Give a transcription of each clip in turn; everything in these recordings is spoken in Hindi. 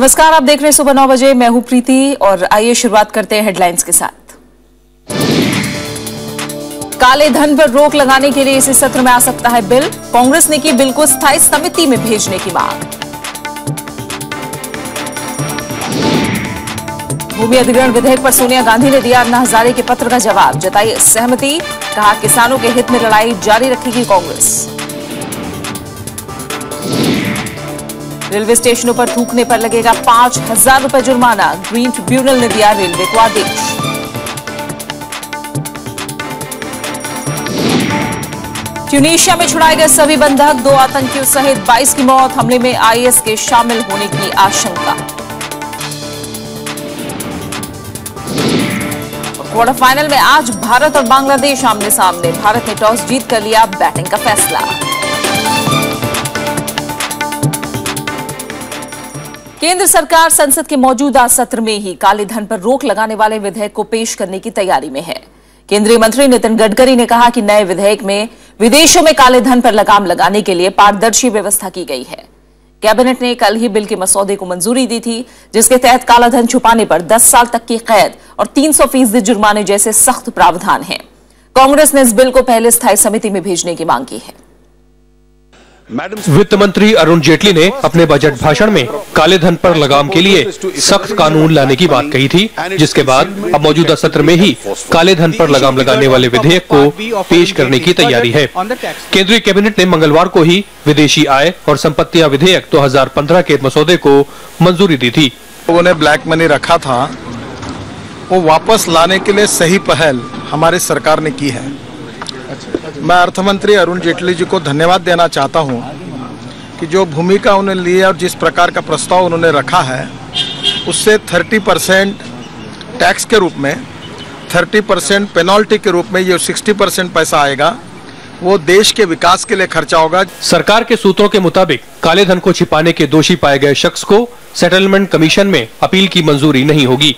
नमस्कार, आप देख रहे हैं सुबह 9 बजे। मैं हूं प्रीति और आइए शुरुआत करते हैं हेडलाइंस के साथ। काले धन पर रोक लगाने के लिए इसी सत्र में आ सकता है बिल। कांग्रेस ने की बिल को स्थायी समिति में भेजने की मांग। भूमि अधिग्रहण विधेयक पर सोनिया गांधी ने दिया अन्ना हजारे के पत्र का जवाब, जताई सहमति, कहा किसानों के हित में लड़ाई जारी रखेगी कांग्रेस। रेलवे स्टेशनों पर थूकने पर लगेगा 5,000 रुपए जुर्माना, ग्रीन ट्रिब्यूनल ने दिया रेलवे को आदेश। ट्यूनीशिया में छुड़ाए गए सभी बंधक, 2 आतंकियों सहित 22 की मौत, हमले में आईएस के शामिल होने की आशंका। क्वार्टर फाइनल में आज भारत और बांग्लादेश आमने सामने, भारत ने टॉस जीत कर लिया बैटिंग का फैसला। केंद्र सरकार संसद के मौजूदा सत्र में ही काले धन पर रोक लगाने वाले विधेयक को पेश करने की तैयारी में है। केंद्रीय मंत्री नितिन गडकरी ने कहा कि नए विधेयक में विदेशों में काले धन पर लगाम लगाने के लिए पारदर्शी व्यवस्था की गई है। कैबिनेट ने कल ही बिल के मसौदे को मंजूरी दी थी, जिसके तहत काला धन छुपाने पर 10 साल तक की कैद और 300% जुर्माने जैसे सख्त प्रावधान हैं। कांग्रेस ने इस बिल को पहले स्थायी समिति में भेजने की मांग की है। वित्त मंत्री अरुण जेटली ने अपने बजट भाषण में काले धन पर लगाम के लिए सख्त कानून लाने की बात कही थी, जिसके बाद अब मौजूदा सत्र में ही काले धन पर लगाम लगाने वाले विधेयक को पेश करने की तैयारी है। केंद्रीय कैबिनेट ने मंगलवार को ही विदेशी आय और संपत्तियां विधेयक 2015 के मसौदे को मंजूरी दी थी। लोगों ने ब्लैक मनी रखा था, वो वापस लाने के लिए सही पहल हमारी सरकार ने की है। मैं अर्थमंत्री अरुण जेटली जी को धन्यवाद देना चाहता हूं कि जो भूमिका उन्होंने ली है और जिस प्रकार का प्रस्ताव उन्होंने रखा है, उससे 30% टैक्स के रूप में, 30% पेनल्टी के रूप में, ये 60% पैसा आएगा, वो देश के विकास के लिए खर्चा होगा। सरकार के सूत्रों के मुताबिक काले धन को छिपाने के दोषी पाए गए शख्स को सेटलमेंट कमीशन में अपील की मंजूरी नहीं होगी।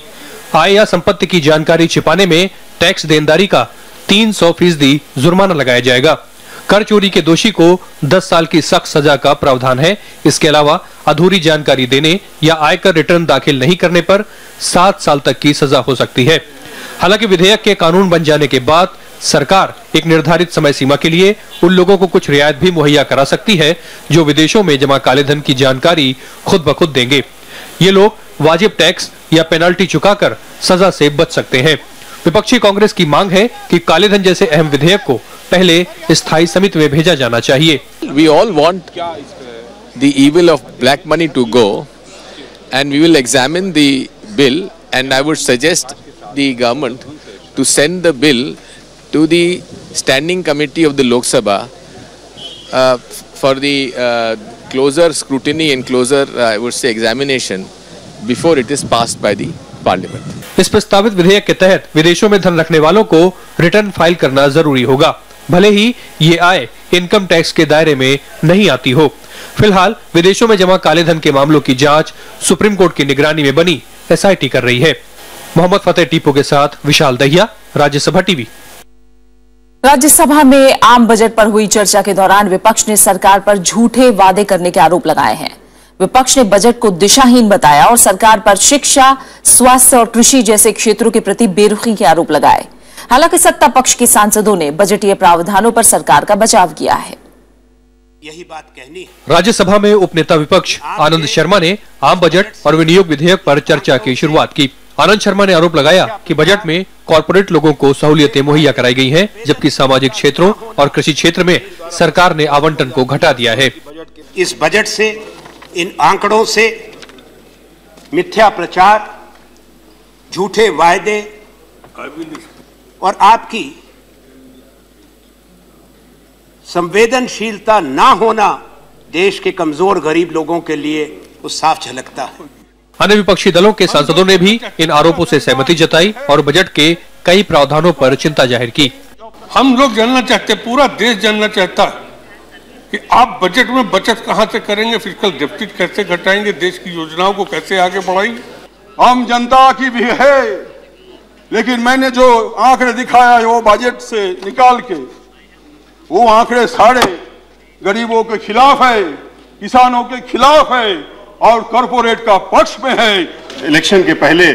आय या संपत्ति की जानकारी छिपाने में टैक्स देनदारी का 300% जुर्माना लगाया जाएगा। कर चोरी के दोषी को 10 साल की सख्त सजा का प्रावधान है। इसके अलावा अधूरी जानकारी देने या आयकर रिटर्न दाखिल नहीं करने पर 7 साल तक की सजा हो सकती है। हालांकि विधेयक के कानून बन जाने के बाद सरकार एक निर्धारित समय सीमा के लिए उन लोगों को कुछ रियायत भी मुहैया करा सकती है जो विदेशों में जमा काले धन की जानकारी खुद ब खुद देंगे। ये लोग वाजिब टैक्स या पेनल्टी चुकाकर सजा से बच सकते हैं। विपक्षी कांग्रेस की मांग है कि काले धन जैसे अहम विधेयक को पहले स्थायी समिति में भेजा जाना चाहिए। We all want the evil of black money to go, and we will examine the bill, and I would suggest the government to send the bill to the standing committee of the Lok Sabha for the closer scrutiny and closer, I would say, examination before it is passed by the Parliament. इस प्रस्तावित विधेयक के तहत विदेशों में धन रखने वालों को रिटर्न फाइल करना जरूरी होगा, भले ही ये आय इनकम टैक्स के दायरे में नहीं आती हो। फिलहाल विदेशों में जमा काले धन के मामलों की जांच सुप्रीम कोर्ट की निगरानी में बनी SIT कर रही है। मोहम्मद फतेह टीपू के साथ विशाल दहिया, राज्यसभा टीवी। राज्यसभा में आम बजट पर हुई चर्चा के दौरान विपक्ष ने सरकार पर झूठे वादे करने के आरोप लगाए हैं। विपक्ष ने बजट को दिशाहीन बताया और सरकार पर शिक्षा, स्वास्थ्य और कृषि जैसे क्षेत्रों के प्रति बेरुखी के आरोप लगाए। हालांकि सत्ता पक्ष के सांसदों ने बजटीय प्रावधानों पर सरकार का बचाव किया है। यही बात कहनी है। राज्यसभा में उपनेता विपक्ष आनंद शर्मा ने आम बजट और विनियोग विधेयक पर चर्चा की शुरुआत की। आनंद शर्मा ने आरोप लगाया कि बजट में कॉर्पोरेट लोगों को सहूलियतें मुहैया कराई गई हैं, जबकि सामाजिक क्षेत्रों और कृषि क्षेत्र में सरकार ने आवंटन को घटा दिया है। इस बजट से, इन आंकड़ों से मिथ्या प्रचार, झूठे वायदे और आपकी संवेदनशीलता ना होना देश के कमजोर गरीब लोगों के लिए वो साफ झलकता है। अन्य विपक्षी दलों के सांसदों ने भी इन आरोपों से सहमति जताई और बजट के कई प्रावधानों पर चिंता जाहिर की। हम लोग जानना चाहते, पूरा देश जानना चाहता कि आप बजट में बचत कहां से करेंगे, फिस्कल डेफिसिट कैसे घटाएंगे, देश की योजनाओं को कैसे आगे बढ़ाएंगे। आम जनता की भी है, लेकिन मैंने जो आंकड़े दिखाया है वो बजट से निकाल के, वो आंकड़े सारे गरीबों के खिलाफ है, किसानों के खिलाफ है और कॉरपोरेट का पक्ष में है। इलेक्शन के पहले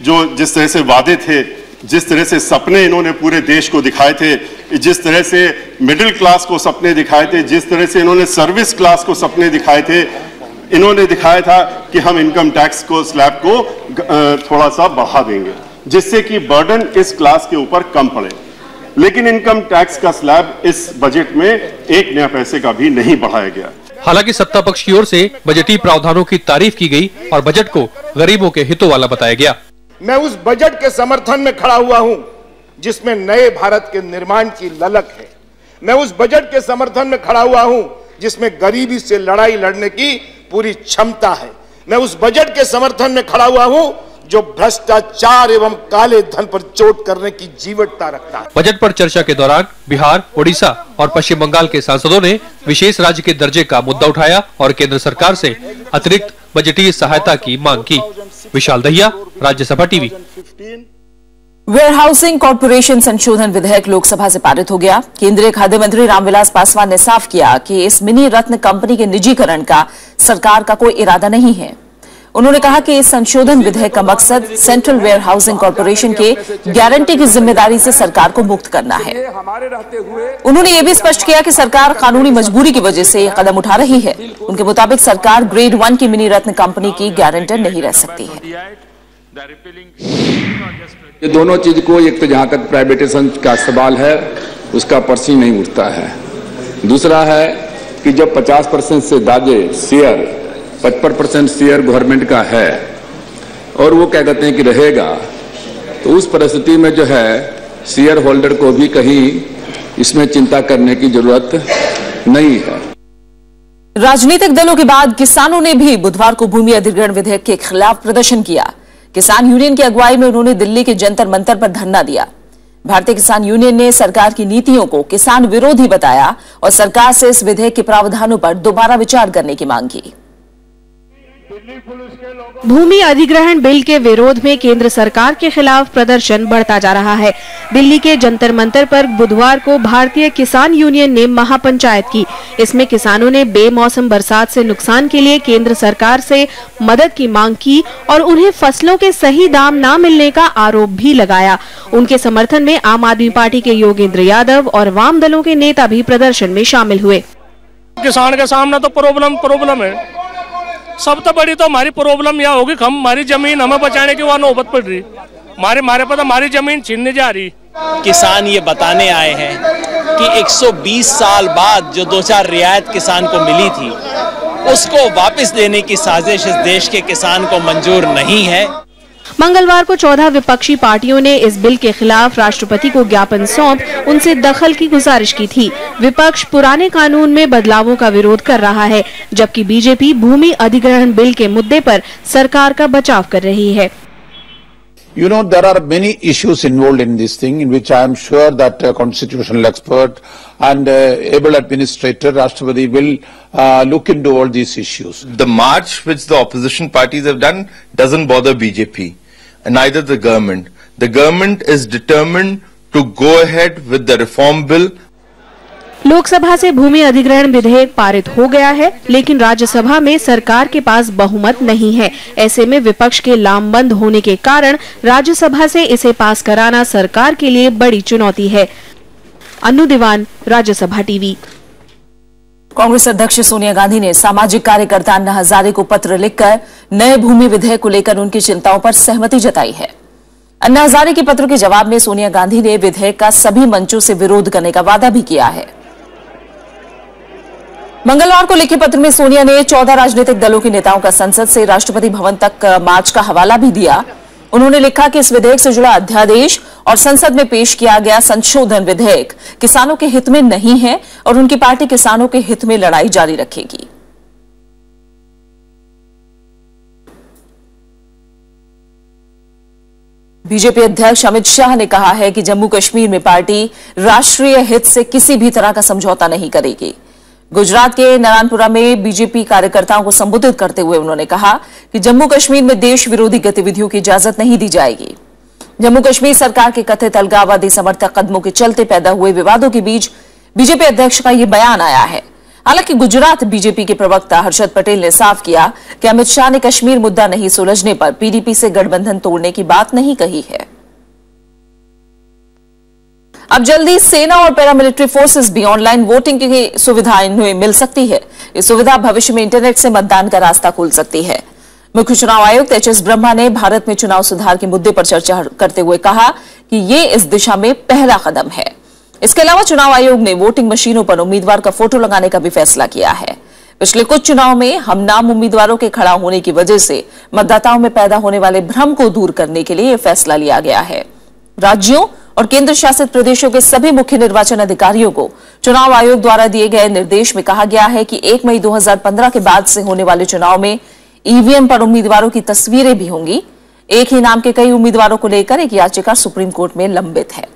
जो जिस तरह से वादे थे, जिस तरह से सपने इन्होंने पूरे देश को दिखाए थे, जिस तरह से मिडिल क्लास को सपने दिखाए थे, जिस तरह से इन्होंने सर्विस क्लास को सपने दिखाए थे, इन्होंने दिखाया था कि हम इनकम टैक्स को स्लैब को थोड़ा सा बढ़ा देंगे जिससे कि बर्डन इस क्लास के ऊपर कम पड़े। लेकिन इनकम टैक्स का स्लैब इस बजट में एक नया पैसे का भी नहीं बढ़ाया गया। हालांकि सत्ता पक्ष की ओर से बजटीय प्रावधानों की तारीफ की गई और बजट को गरीबों के हितों वाला बताया गया। मैं उस बजट के समर्थन में खड़ा हुआ हूं जिसमें नए भारत के निर्माण की ललक है। मैं उस बजट के समर्थन में खड़ा हुआ हूं जिसमें गरीबी से लड़ाई लड़ने की पूरी क्षमता है। मैं उस बजट के समर्थन में खड़ा हुआ हूं जो भ्रष्टाचार एवं काले धन पर चोट करने की जीवटता रखता है। बजट पर चर्चा के दौरान बिहार, ओडिशा और पश्चिम बंगाल के सांसदों ने विशेष राज्य के दर्जे का मुद्दा उठाया और केंद्र सरकार से अतिरिक्त बजटीय सहायता की मांग की। Vishal Dahiya, Rajya Sabha TV. Warehousing corporation संशोधन विधेयक लोकसभा से पारित हो गया। केंद्रीय खाद्य मंत्री रामविलास पासवान ने साफ किया कि इस मिनी रत्न कंपनी के निजीकरण का सरकार का कोई इरादा नहीं है। उन्होंने कहा कि इस संशोधन विधेयक का मकसद सेंट्रल वेयर हाउसिंग कॉर्पोरेशन के गारंटी की जिम्मेदारी से सरकार को मुक्त करना है। उन्होंने यह भी स्पष्ट किया कि सरकार कानूनी मजबूरी की वजह से यह कदम उठा रही है। उनके मुताबिक सरकार ग्रेड 1 की मिनी रत्न कंपनी की गारंटर नहीं रह सकती है। ये दोनों चीज को, एक तो जहां तक प्राइवेटाइजेशन का सवाल है उसका पर्ची नहीं उठता है। दूसरा है कि जब 50% से ज्यादा शेयर 55% शेयर गवर्नमेंट का है और वो क्या कहते हैं कि रहेगा, तो उस परिस्थिति में जो है शेयर होल्डर को भी कहीं इसमें चिंता करने की जरूरत नहीं है। राजनीतिक दलों के बाद किसानों ने भी बुधवार को भूमि अधिग्रहण विधेयक के खिलाफ प्रदर्शन किया। किसान यूनियन की अगुवाई में उन्होंने दिल्ली के जंतर मंतर पर धरना दिया। भारतीय किसान यूनियन ने सरकार की नीतियों को किसान विरोधी बताया और सरकार से इस विधेयक के प्रावधानों पर दोबारा विचार करने की मांग की। भूमि अधिग्रहण बिल के विरोध में केंद्र सरकार के खिलाफ प्रदर्शन बढ़ता जा रहा है। दिल्ली के जंतर मंतर पर बुधवार को भारतीय किसान यूनियन ने महापंचायत की। इसमें किसानों ने बेमौसम बरसात से नुकसान के लिए केंद्र सरकार से मदद की मांग की और उन्हें फसलों के सही दाम न मिलने का आरोप भी लगाया। उनके समर्थन में आम आदमी पार्टी के योगेंद्र यादव और वाम दलों के नेता भी प्रदर्शन में शामिल हुए। किसान के सामने तो प्रॉब्लम है। सबसे बड़ी तो हमारी प्रॉब्लम यह होगी, हमारी जमीन हमें बचाने की वहाँ नौबत पड़ रही, हमारे पास हमारी जमीन छीनने जा रही। किसान ये बताने आए हैं कि 120 साल बाद जो 2-4 रियायत किसान को मिली थी उसको वापस देने की साजिश इस देश के किसान को मंजूर नहीं है। मंगलवार को 14 विपक्षी पार्टियों ने इस बिल के खिलाफ राष्ट्रपति को ज्ञापन सौंप उनसे दखल की गुजारिश की थी। विपक्ष पुराने कानून में बदलावों का विरोध कर रहा है, जबकि बीजेपी भूमि अधिग्रहण बिल के मुद्दे पर सरकार का बचाव कर रही है। You know, there are many issues involved in this thing, in which I am sure that a constitutional expert and able administrator, Rashtrapati, will look into all these issues. The march which the opposition parties have done doesn't bother BJP, and neither the government. The government is determined to go ahead with the reform bill. Lok Sabha से भूमि अधिग्रहण विधेयक पारित हो गया है, लेकिन राज्यसभा में सरकार के पास बहुमत नहीं है। ऐसे में विपक्ष के लामबंद होने के कारण राज्यसभा से इसे पास कराना सरकार के लिए बड़ी चुनौती है। अन्नू दीवान, राज्यसभा टीवी। कांग्रेस अध्यक्ष सोनिया गांधी ने सामाजिक कार्यकर्ता अन्ना हजारे को पत्र लिखकर नए भूमि विधेयक को लेकर उनकी चिंताओं पर सहमति जताई है। अन्ना हजारे के पत्र के जवाब में सोनिया गांधी ने विधेयक का सभी मंचों से विरोध करने का वादा भी किया है। मंगलवार को लिखे पत्र में सोनिया ने 14 राजनीतिक दलों के नेताओं का संसद से राष्ट्रपति भवन तक मार्च का हवाला भी दिया। उन्होंने लिखा कि इस विधेयक से जुड़ा अध्यादेश और संसद में पेश किया गया संशोधन विधेयक किसानों के हित में नहीं है और उनकी पार्टी किसानों के हित में लड़ाई जारी रखेगी। बीजेपी अध्यक्ष अमित शाह ने कहा है कि जम्मू कश्मीर में पार्टी राष्ट्रीय हित से किसी भी तरह का समझौता नहीं करेगी। गुजरात के नारायणपुरा में बीजेपी कार्यकर्ताओं को संबोधित करते हुए उन्होंने कहा कि जम्मू कश्मीर में देश विरोधी गतिविधियों की इजाजत नहीं दी जाएगी। जम्मू कश्मीर सरकार के कथित अलगाववादी समर्थक कदमों के चलते पैदा हुए विवादों के बीच बीजेपी अध्यक्ष का यह बयान आया है। हालांकि गुजरात बीजेपी के प्रवक्ता हर्षद पटेल ने साफ किया कि अमित शाह ने कश्मीर मुद्दा नहीं सुलझने पर पीडीपी से गठबंधन तोड़ने की बात नहीं कही है। अब जल्दी सेना और पैरामिलिट्री फोर्सेस भी ऑनलाइन वोटिंग की सुविधा इन्हें मिल सकती है। ये सुविधा भविष्य में इंटरनेट से मतदान का रास्ता खोल सकती है। मुख्य चुनाव आयुक्त एच.एस. ब्रह्मा ने भारत में चुनाव सुधार के मुद्दे पर चर्चा करते हुए कहा कि ये इस दिशा में पहला कदम है। इसके अलावा चुनाव आयोग ने वोटिंग मशीनों पर उम्मीदवार का फोटो लगाने का भी फैसला किया है। पिछले कुछ चुनाव में हमनाम उम्मीदवारों के खड़ा होने की वजह से मतदाताओं में पैदा होने वाले भ्रम को दूर करने के लिए यह फैसला लिया गया है। राज्यों और केंद्र शासित प्रदेशों के सभी मुख्य निर्वाचन अधिकारियों को चुनाव आयोग द्वारा दिए गए निर्देश में कहा गया है कि 1 मई 2015 के बाद से होने वाले चुनाव में ईवीएम पर उम्मीदवारों की तस्वीरें भी होंगी। एक ही नाम के कई उम्मीदवारों को लेकर एक याचिका सुप्रीम कोर्ट में लंबित है।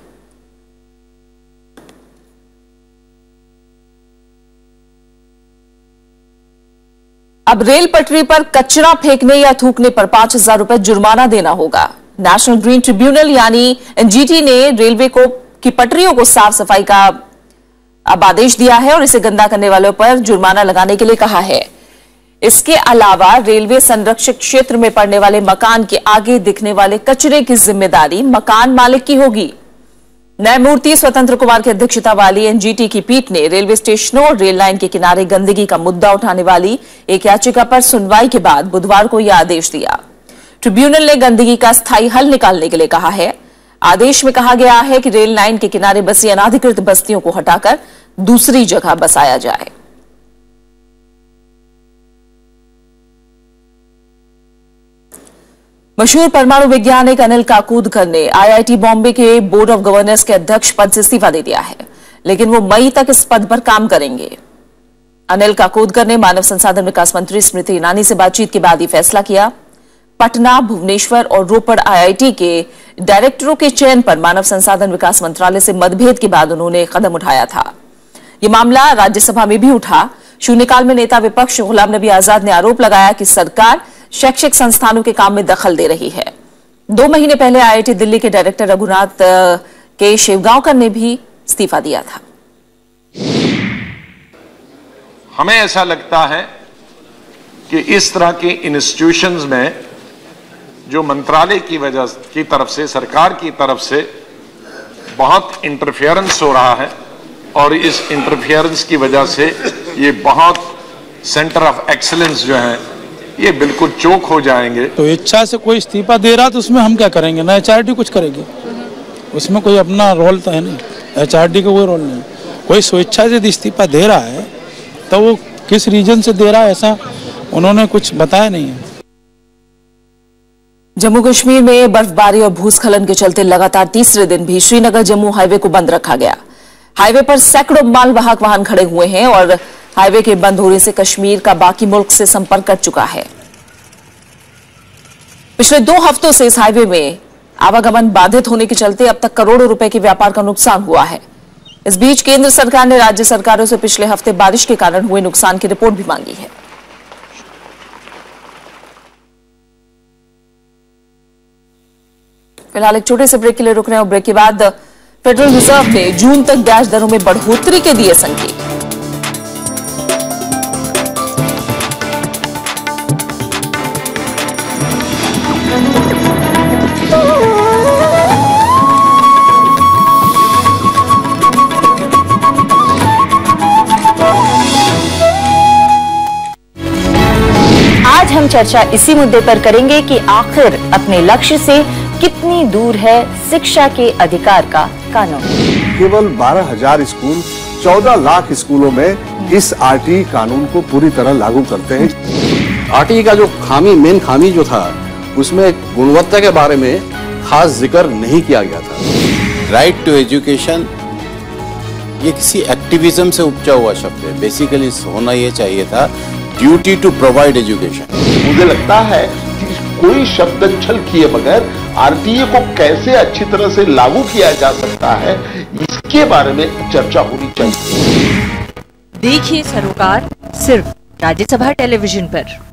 अब रेल पटरी पर कचरा फेंकने या थूकने पर 5,000 रुपए जुर्माना देना होगा। नेशनल ग्रीन ट्रिब्यूनल यानी एनजीटी ने रेलवे को की पटरियों को साफ सफाई का अब आदेश दिया है और इसे गंदा करने वालों पर जुर्माना लगाने के लिए कहा है। इसके अलावा रेलवे संरक्षित क्षेत्र में पड़ने वाले मकान के आगे दिखने वाले कचरे की जिम्मेदारी मकान मालिक की होगी। न्यायमूर्ति स्वतंत्र कुमार की अध्यक्षता वाली एनजीटी की पीठ ने रेलवे स्टेशनों और रेल लाइन के किनारे गंदगी का मुद्दा उठाने वाली एक याचिका पर सुनवाई के बाद बुधवार को यह आदेश दिया। ट्रिब्यूनल ने गंदगी का स्थायी हल निकालने के लिए कहा है। आदेश में कहा गया है कि रेल लाइन के किनारे बसी अनाधिकृत बस्तियों को हटाकर दूसरी जगह बसाया जाए। मशहूर परमाणु वैज्ञानिक अनिल काकोदकर ने आईआईटी बॉम्बे के बोर्ड ऑफ गवर्नर्स के अध्यक्ष पद से इस्तीफा दे दिया है, लेकिन वो मई तक इस पद पर काम करेंगे। अनिल काकोदकर ने मानव संसाधन विकास मंत्री स्मृति ईरानी से बातचीत के बाद ये फैसला किया। पटना, भुवनेश्वर और रोपड़ आईआईटी के डायरेक्टरों के चयन पर मानव संसाधन विकास मंत्रालय से मतभेद के बाद उन्होंने कदम उठाया था। यह मामला राज्यसभा में भी उठा। शून्यकाल में नेता विपक्ष गुलाम नबी आजाद ने आरोप लगाया कि सरकार शैक्षिक संस्थानों के काम में दखल दे रही है। 2 महीने पहले आईआईटी दिल्ली के डायरेक्टर रघुनाथ के शिवगांवकर ने भी इस्तीफा दिया था। हमें ऐसा लगता है कि इस तरह के इंस्टीट्यूशंस में जो मंत्रालय की वजह की तरफ से, सरकार की तरफ से बहुत इंटरफेरेंस हो रहा है और इस इंटरफेरेंस की वजह से ये बहुत सेंटर ऑफ एक्सीलेंस जो है ये बिल्कुल चौक हो जाएंगे। तो इच्छा से कोई इस्तीफा दे रहा तो उसमें हम क्या करेंगे? ना एचआरडी कुछ करेगी, उसमें कोई अपना रोल तो है नहीं। एचआरडी का कोई रोल नहीं। कोई स्वेच्छा से इस्तीफा दे रहा है तो वो किस रीजन से दे रहा है ऐसा उन्होंने कुछ बताया नहीं है। जम्मू कश्मीर में बर्फबारी और भूस्खलन के चलते लगातार तीसरे दिन भी श्रीनगर जम्मू हाईवे को बंद रखा गया। हाईवे पर सैकड़ों मालवाहक वाहन खड़े हुए हैं और हाईवे के बंद होने से कश्मीर का बाकी मुल्क से संपर्क कट चुका है। पिछले 2 हफ्तों से इस हाईवे में आवागमन बाधित होने के चलते अब तक करोड़ों रुपए के व्यापार का नुकसान हुआ है। इस बीच केंद्र सरकार ने राज्य सरकारों से पिछले हफ्ते बारिश के कारण हुए नुकसान की रिपोर्ट भी मांगी है। फिलहाल एक छोटे से ब्रेक के लिए रुक रहे हैं और ब्रेक के बाद फेडरल रिजर्व ने जून तक ब्याज दरों में बढ़ोतरी के दिए संकेत। आज हम चर्चा इसी मुद्दे पर करेंगे कि आखिर अपने लक्ष्य से कितनी दूर है शिक्षा के अधिकार का कानून। केवल 12,000 स्कूल 14 लाख स्कूलों में इस आरटीई कानून को पूरी तरह लागू करते हैं। आरटीई का जो मेन खामी जो था उसमें गुणवत्ता के बारे में खास जिक्र नहीं किया गया था। राइट टू एजुकेशन ये किसी एक्टिविज्म से उपजा हुआ शब्द है। बेसिकली होना ये चाहिए था ड्यूटी टू प्रोवाइड एजुकेशन। मुझे लगता है कि कोई शब्द छल किए बगैर आरटीए को कैसे अच्छी तरह से लागू किया जा सकता है इसके बारे में चर्चा होनी चाहिए। देखिए सरोकार सिर्फ राज्यसभा टेलीविजन पर।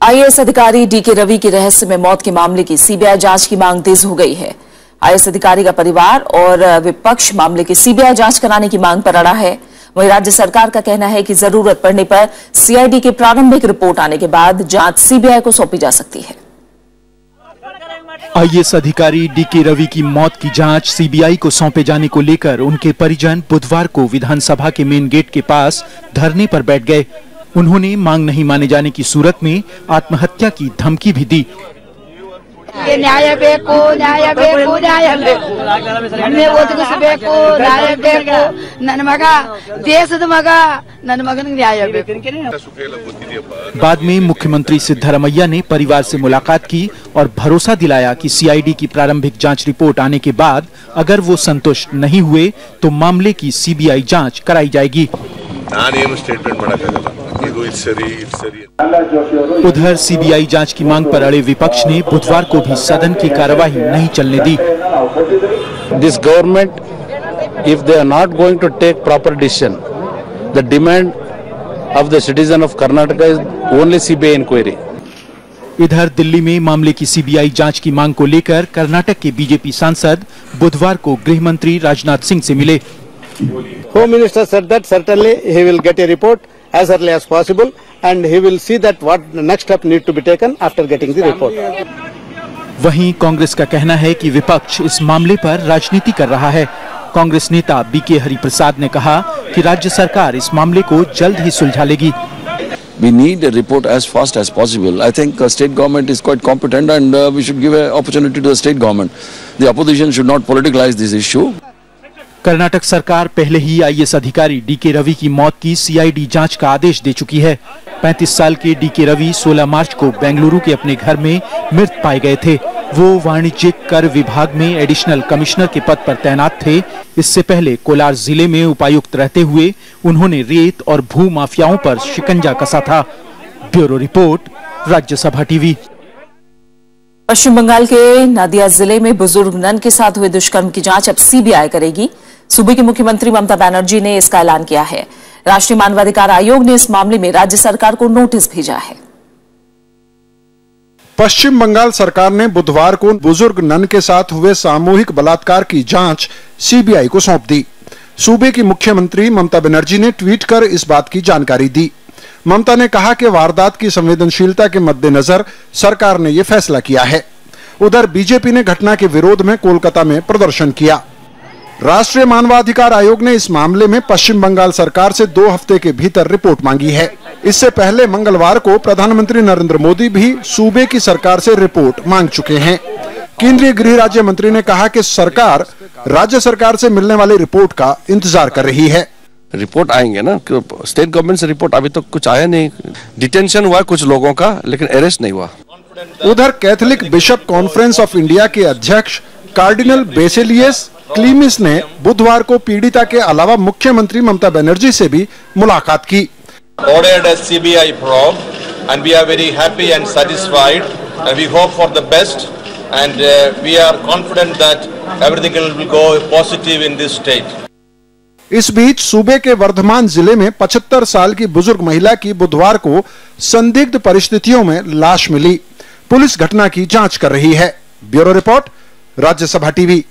आईएएस अधिकारी डीके रवि की रहस्यमय मौत के मामले की सीबीआई जांच की मांग तेज हो गई है। आईएएस अधिकारी का परिवार और विपक्ष मामले की सीबीआई जांच कराने की मांग पर अड़ा है। वहीं राज्य सरकार का कहना है कि जरूरत पड़ने पर सीआईडी की प्रारंभिक रिपोर्ट आने के बाद जांच सीबीआई को सौंपी जा सकती है। आईएएस अधिकारी डीके रवि की मौत की जांच सीबीआई को सौंपे जाने को लेकर उनके परिजन बुधवार को विधानसभा के मेन गेट के पास धरने पर बैठ गए। उन्होंने मांग नहीं माने जाने की सूरत में आत्महत्या की धमकी भी दी। न्याय बेको न्याय बेको न्याय बेको हमें ओदगिसबेको न्याय बेको ನನ್ನ ಮಗ ದೇಶದ ಮಗ ನನ್ನ ಮಗನಿಗೆ न्याय बेको। बाद में मुख्यमंत्री सिद्धरमैया ने परिवार से मुलाकात की और भरोसा दिलाया कि सीआईडी की प्रारंभिक जांच रिपोर्ट आने के बाद अगर वो संतुष्ट नहीं हुए तो मामले की सीबीआई जांच कराई जाएगी। उधर सीबीआई जांच की मांग पर अड़े विपक्ष ने बुधवार को भी सदन की कार्यवाही नहीं चलने दी। This government, if they are not going to take proper decision, the demand of the citizen of Karnataka is only CBI inquiry. इधर दिल्ली में मामले की सीबीआई जांच की मांग को लेकर कर्नाटक के बीजेपी सांसद बुधवार को गृह मंत्री राजनाथ सिंह से मिले। Home Minister said that certainly he will get a report as early as possible and he will see that what the next step need to be taken after getting the report. वहीं कांग्रेस का कहना है कि विपक्ष इस मामले पर राजनीति कर रहा है। कांग्रेस नेता बीके हरिप्रसाद ने कहा कि राज्य सरकार इस मामले को जल्द ही सुलझा लेगी। We need a report as fast as possible. I think state government is quite competent and we should give an opportunity to the state government. The opposition should not politicalize this issue. Karnataka सरकार पहले ही आईएएस अधिकारी डीके रवि की मौत की सीआईडी जांच का आदेश दे चुकी है। 35 साल के डीके रवि 16 मार्च को बेंगलुरु के अपने घर में मृत पाए गए थे। वो वाणिज्यिक कर विभाग में एडिशनल कमिश्नर के पद पर तैनात थे। इससे पहले कोलार जिले में उपायुक्त रहते हुए उन्होंने रेत और भू माफियाओं पर शिकंजा कसा था। Bureau report, Rajya Sabha TV. Paschim Bangal के नादिया जिले में बुजुर्ग नन के साथ हुए दुष्कर्म की जांच अब सीबीआई करेगी। सूबे की मुख्यमंत्री ममता बनर्जी ने इसका ऐलान किया है। राष्ट्रीय मानवाधिकार आयोग ने इस मामले में राज्य सरकार को नोटिस भेजा है। पश्चिम बंगाल सरकार ने बुधवार को बुजुर्ग नन के साथ हुए सामूहिक बलात्कार की जांच सीबीआई को सौंप दी। सूबे की मुख्यमंत्री ममता बनर्जी ने ट्वीट कर इस बात की जानकारी दी। ममता ने कहा कि वारदात की संवेदनशीलता के मद्देनजर सरकार ने यह फैसला किया है। उधर बीजेपी ने घटना के विरोध में कोलकाता में प्रदर्शन किया। राष्ट्रीय मानवाधिकार आयोग ने इस मामले में पश्चिम बंगाल सरकार से 2 हफ्ते के भीतर रिपोर्ट मांगी है। इससे पहले मंगलवार को प्रधानमंत्री नरेंद्र मोदी भी सूबे की सरकार से रिपोर्ट मांग चुके हैं। केंद्रीय गृह राज्य मंत्री ने कहा कि सरकार राज्य सरकार से मिलने वाली रिपोर्ट का इंतजार कर रही है। रिपोर्ट आएंगे ना, स्टेट गवर्नमेंट से रिपोर्ट अभी तक कुछ आया नहीं। डिटेंशन हुआ कुछ लोगों का, लेकिन अरेस्ट नहीं हुआ। उधर Catholic bishop conference of India के अध्यक्ष कार्डिनल बेसिलियस क्लीमिस ने बुधवार को पीड़िता के अलावा मुख्यमंत्री ममता बनर्जी से भी मुलाकात की। Ordered a CBI probe and we are very happy and satisfied and we hope for the best and we are confident that everything will go positive in this state. इस बीच सूबे के वर्धमान जिले में 75 साल की बुजुर्ग महिला की बुधवार को संदिग्ध परिस्थितियों में लाश मिली। पुलिस घटना की जांच कर रही है। Bureau report, Rajya Sabha TV.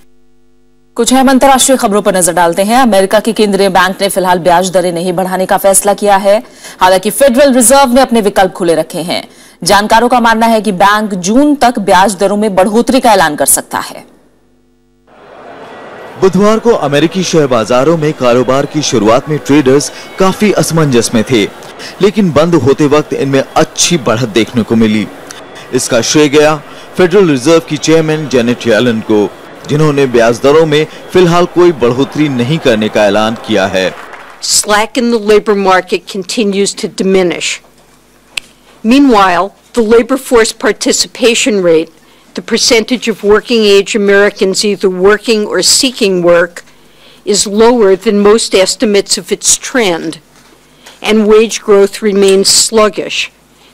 कुछ अहम अंतर्राष्ट्रीय खबरों पर नजर डालते हैं। अमेरिका की केंद्रीय बैंक ने फिलहाल ब्याज दरें नहीं बढ़ाने का फैसला किया है। हालांकि फेडरल रिजर्व ने अपने विकल्प खुले रखे हैं। जानकारों का मानना है कि बैंक जून तक ब्याज दरों में बढ़ोतरी का ऐलान कर सकता है। बुधवार को अमेरिकी शेयर बाजारों में कारोबार की शुरुआत में ट्रेडर्स काफी असमंजस में थे, लेकिन बंद होते वक्त इनमें अच्छी बढ़त देखने को मिली। इसका श्रेय गया फेडरल रिजर्व की चेयरमैन जेनेट येलन को, जिन्होंने ब्याज दरों में फिलहाल कोई बढ़ोतरी नहीं करने का ऐलान किया है। Slack in the labor market continues to diminish. Meanwhile, the labor force participation rate, the percentage of working age Americans either working or seeking work, is lower than most estimates of its trend, and wage growth remains sluggish,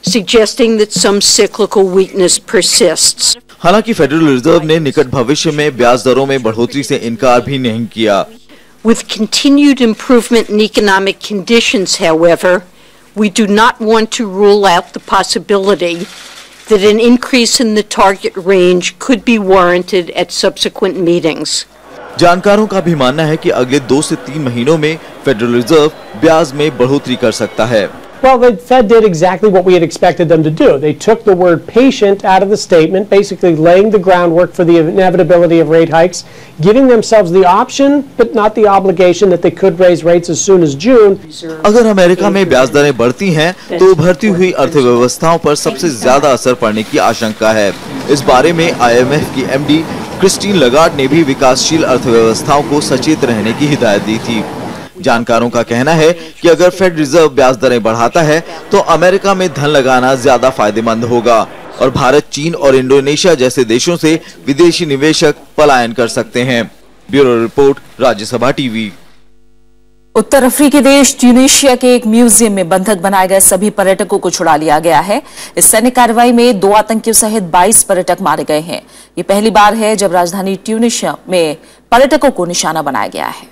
suggesting that some cyclical weakness persists. हालांकि फेडरल रिजर्व ने निकट भविष्य में ब्याज दरों में बढ़ोतरी से इनकार भी नहीं किया। With continued improvement in economic conditions, however, we do not want to rule out the possibility that an increase in the target range could be warranted at subsequent meetings. जानकारों का भी मानना है कि अगले 2 से 3 महीनों में फेडरल रिजर्व ब्याज में बढ़ोतरी कर सकता है। Well, the Fed did exactly what we had expected them to do. They took the word patient out of the statement, basically laying the groundwork for the inevitability of rate hikes, giving themselves the option but not the obligation that they could raise rates as soon as June. अगर अमेरिका में ब्याज दरें बढ़ती हैं तो उभरती हुई अर्थव्यवस्थाओं पर सबसे ज्यादा असर पड़ने की आशंका है। इस बारे में IMF की MD क्रिस्टीन लगार्ड ने भी विकासशील अर्थव्यवस्थाओं को सचेत रहने की हिदायत दी थी। जानकारों का कहना है कि अगर फेड रिजर्व ब्याज दरें बढ़ाता है तो अमेरिका में धन लगाना ज्यादा फायदेमंद होगा और भारत, चीन और इंडोनेशिया जैसे देशों से विदेशी निवेशक पलायन कर सकते हैं। Bureau report, Rajya Sabha TV. उत्तर अफ्रीकी देश ट्यूनीशिया के एक म्यूजियम में बंधक बनाए गए सभी पर्यटकों को छुड़ा लिया गया है। इस सैन्य कार्रवाई में 2 आतंकियों सहित 22 पर्यटक मारे गए हैं। ये पहली बार है जब राजधानी ट्यूनीशिया में पर्यटकों को निशाना बनाया गया है।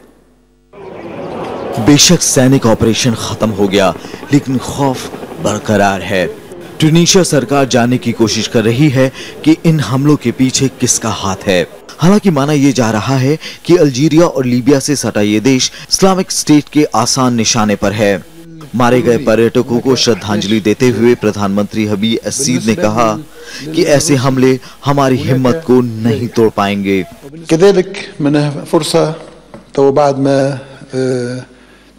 बेशक सैनिक ऑपरेशन खत्म हो गया, लेकिन खौफ बरकरार है। ट्यूनीशिया सरकार जानने की कोशिश कर रही है कि इन हमलों के पीछे किसका हाथ है। हालांकि माना यह जा रहा है कि अल्जीरिया और लीबिया से सटा ये देश इस्लामिक स्टेट के आसान निशाने पर है। मारे गए पर्यटकों को श्रद्धांजलि देते हुए प्रधानमंत्री हबी अस्सीद ने कहा कि ऐसे हमले हमारी हिम्मत को नहीं तोड़ पाएंगे।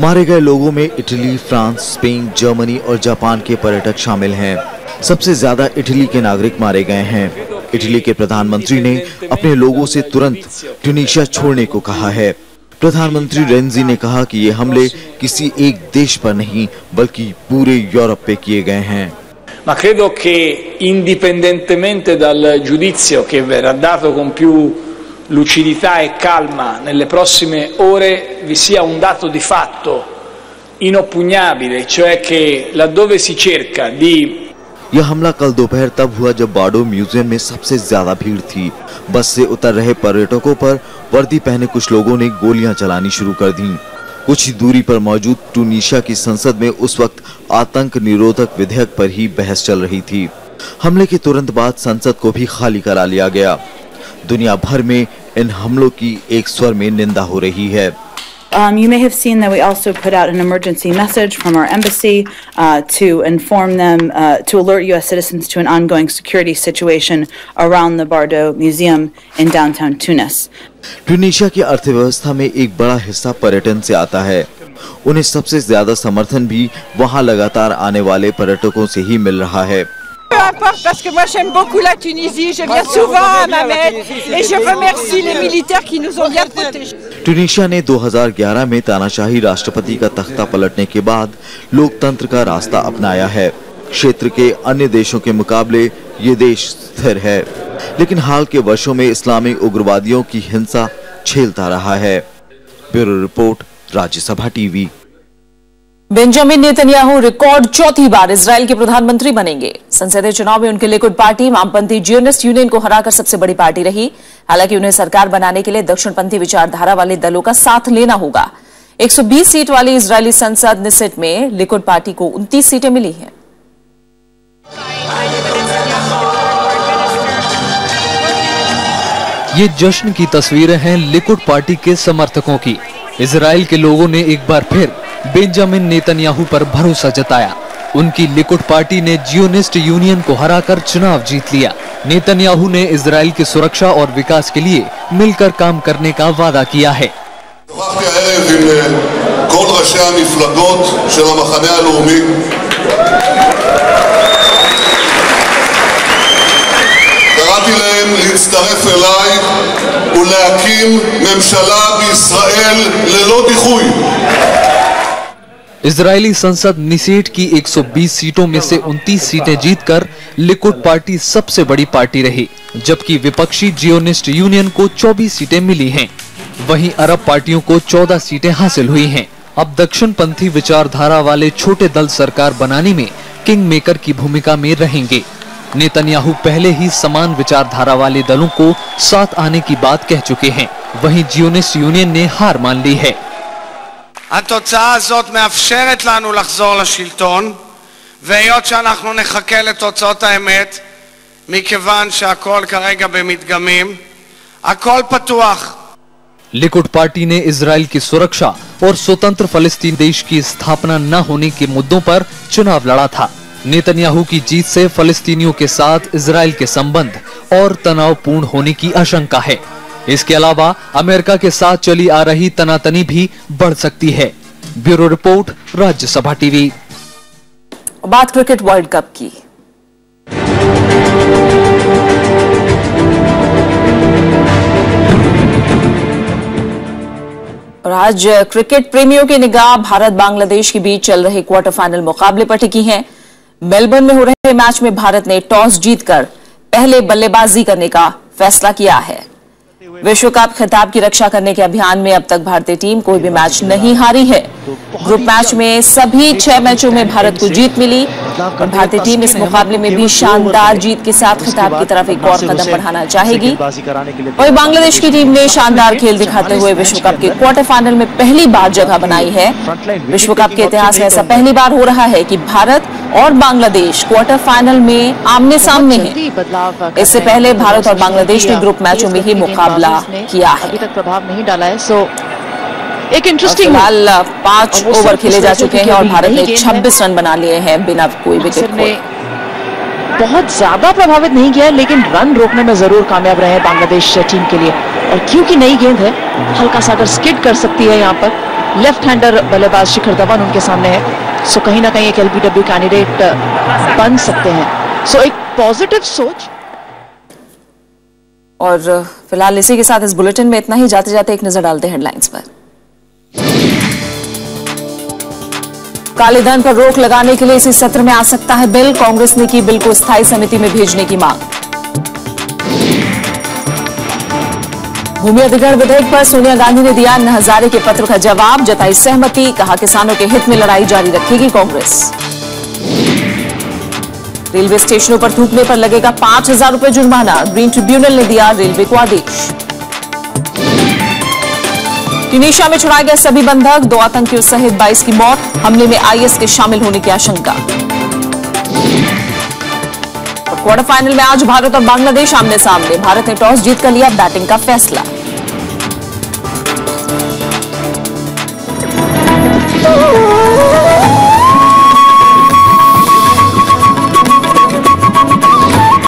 मारे गए लोगों में इटली, फ्रांस, स्पेन, जर्मनी और जापान के पर्यटक शामिल हैं। सबसे ज्यादा इटली के नागरिक मारे गए हैं। इटली के प्रधानमंत्री ने अपने लोगों से तुरंत ट्यूनीशिया छोड़ने को कहा है। प्रधानमंत्री रेंजी ने कहा कि ये हमले किसी एक देश पर नहीं बल्कि पूरे यूरोप पे किए गए हैं। Ma credo che indipendentemente dal giudizio che verrà dato con più lucidità e calma nelle prossime ore vi sia un dato di fatto inoppugnabile, cioè che laddove si cerca di यह हमला कल दोपहर तब हुआ जब बार्डो म्यूजियम में सबसे ज्यादा भीड़ थी। बस से उतर रहे पर्यटकों पर वर्दी पहने कुछ लोगों ने गोलियां चलानी शुरू कर दी। कुछ ही दूरी पर मौजूद ट्यूनीशिया की संसद में उस वक्त आतंक निरोधक विधेयक पर ही बहस चल रही थी। हमले के तुरंत बाद संसद को भी खाली करा लिया गया। दुनिया भर में इन हमलों की एक स्वर में निंदा हो रही है। You may have seen that we also put out an emergency message from our embassy to inform them, to alert U.S. citizens to an ongoing security situation around the Bardo Museum in downtown Tunis. Tunisia की अर्थव्यवस्था में एक बड़ा हिस्सा पर्यटन से आता है। उन्हें सबसे ज्यादा समर्थन भी वहां लगातार आने वाले पर्यटकों से ही मिल रहा है। Peu importe, parce que moi j'aime beaucoup la Tunisie, je viens souvent à Mamet et je remercie les militaires qui nous ont bien protégés. Tunisia ने 2011 में तानाशाही राष्ट्रपति का तख्ता पलटने के बाद लोकतंत्र का रास्ता अपनाया है। क्षेत्र के अन्य देशों के मुकाबले ये देश स्थिर है, लेकिन हाल के वर्षों में इस्लामी उग्रवादियों की हिंसा झेलता रहा है। Bureau report, Rajya Sabha TV. Benjamin Netanyahu record 4थी बार इजराइल के प्रधानमंत्री बनेंगे। संसदीय चुनाव में उनकी लिकुड पार्टी वामपंथी जियोनिस्ट यूनियन को हराकर सबसे बड़ी पार्टी रही। हालांकि उन्हें सरकार बनाने के लिए दक्षिणपंथी विचारधारा वाले दलों का साथ लेना होगा। 120 सीट वाली इजरायली संसद निसेट में लिकुड पार्टी को 29 सीटें मिली हैं। ये जश्न की तस्वीरें हैं लिकुड पार्टी के समर्थकों की। इजराइल के लोगों ने एक बार फिर बेंजामिन नेतन्याहू पर भरोसा जताया। उनकी लिकुड पार्टी ने जियोनिस्ट यूनियन को हराकर चुनाव जीत लिया। नेतन्याहू ने इजराइल की सुरक्षा और विकास के लिए मिलकर काम करने का वादा किया है। קראתי להם להצטרף אליי ולהקים ממשלה בישראל ללא דיחוי। इजरायली संसद निसेट की 120 सीटों में से 29 सीटें जीतकर लिकुड पार्टी सबसे बड़ी पार्टी रही, जबकि विपक्षी जियोनिस्ट यूनियन को 24 सीटें मिली हैं। वहीं अरब पार्टियों को 14 सीटें हासिल हुई हैं। अब दक्षिणपंथी विचारधारा वाले छोटे दल सरकार बनाने में किंग मेकर की भूमिका में रहेंगे। नेतन्याहू पहले ही समान विचारधारा वाले दलों को साथ आने की बात कह चुके हैं। वहीं जियोनिस्ट यूनियन ने हार मान ली है। התוצאה הזאת מאפשרת לנו לחזור לשלטון, והיות שאנחנו נחכה לתוצאות האמת, מכיוון שהכל כרגע במדגמים, הכל פתוח. लिकुड पार्टी ने इजराइल की सुरक्षा और स्वतंत्र फलस्तीन देश की स्थापना न होने के मुद्दों पर चुनाव लड़ा था। नेतन्याहू की जीत से फलस्तीनियों के साथ इजराइल के संबंध और तनावपूर्ण होने की आशंका है। इसके अलावा अमेरिका के साथ चली आ रही तनातनी भी बढ़ सकती है। Bureau report, Rajya Sabha TV. बात क्रिकेट वर्ल्ड कप की। और आज क्रिकेट प्रेमियों की निगाह भारत बांग्लादेश के बीच चल रहे क्वार्टर फाइनल मुकाबले पर टिकी है। मेलबर्न में हो रहे मैच में भारत ने टॉस जीतकर पहले बल्लेबाजी करने का फैसला किया है। विश्व कप खिताब की रक्षा करने के अभियान में अब तक भारतीय टीम कोई भी मैच नहीं हारी है। ग्रुप मैच में सभी 6 मैचों में भारत को जीत मिली और भारतीय टीम इस मुकाबले में भी शानदार जीत के साथ खिताब की तरफ एक और कदम बढ़ाना चाहेगी। वहीं बांग्लादेश की टीम ने शानदार खेल दिखाते हुए विश्व कप के क्वार्टर फाइनल में पहली बार जगह बनाई है। विश्व कप के इतिहास में ऐसा पहली बार हो रहा है कि भारत और बांग्लादेश क्वार्टर फाइनल में आमने सामने हैं। इससे पहले भारत और बांग्लादेश ने ग्रुप मैचों में ही मुकाबला किया है। अभी तक प्रभाव नहीं डाला है। सो एक इंटरेस्टिंग, फिलहाल 5 ओवर खेले जा चुके हैं और भारत ने 26 रन बना लिए हैं बिना कोई विकेट खोए। बहुत ज्यादा प्रभावित नहीं किया, लेकिन रन रोकने में जरूर कामयाब रहे हैं बांग्लादेश टीम के लिए। और क्योंकि नई गेंद है, हल्का सा अगर स्किड कर सकती है यहाँ पर लेफ्ट हैंडर बल्लेबाज शिखर धवन उनके सामने है, सो कहीं ना कहीं एक एलबीडब्ल्यू कैंडिडेट बन सकते हैं। सो एक पॉजिटिव सोच। और फिलहाल इसी के साथ इस बुलेटिन में इतना ही। जाते जाते एक नजर डालते हैं हेडलाइंस पर। काले धन पर रोक लगाने के लिए इसी सत्र में आ सकता है बिल। कांग्रेस ने की बिल को स्थायी समिति में भेजने की मांग। भूमि अधिग्रहण विधेयक पर सोनिया गांधी ने दिया अन्ना हजारे के पत्र का जवाब, जताई सहमति, कहा किसानों के हित में लड़ाई जारी रखेगी कांग्रेस। रेलवे स्टेशनों पर थूकने पर लगेगा 5,000 रुपए जुर्माना, ग्रीन ट्रिब्यूनल ने दिया रेलवे को आदेश। ट्यूनीशिया में छुड़ाए गए सभी बंधक, 2 आतंकियों सहित 22 की मौत, हमले में आईएस के शामिल होने की आशंका। क्वार्टर फाइनल में आज भारत और बांग्लादेश आमने सामने। भारत ने टॉस जीतकर लिया बैटिंग का फैसला।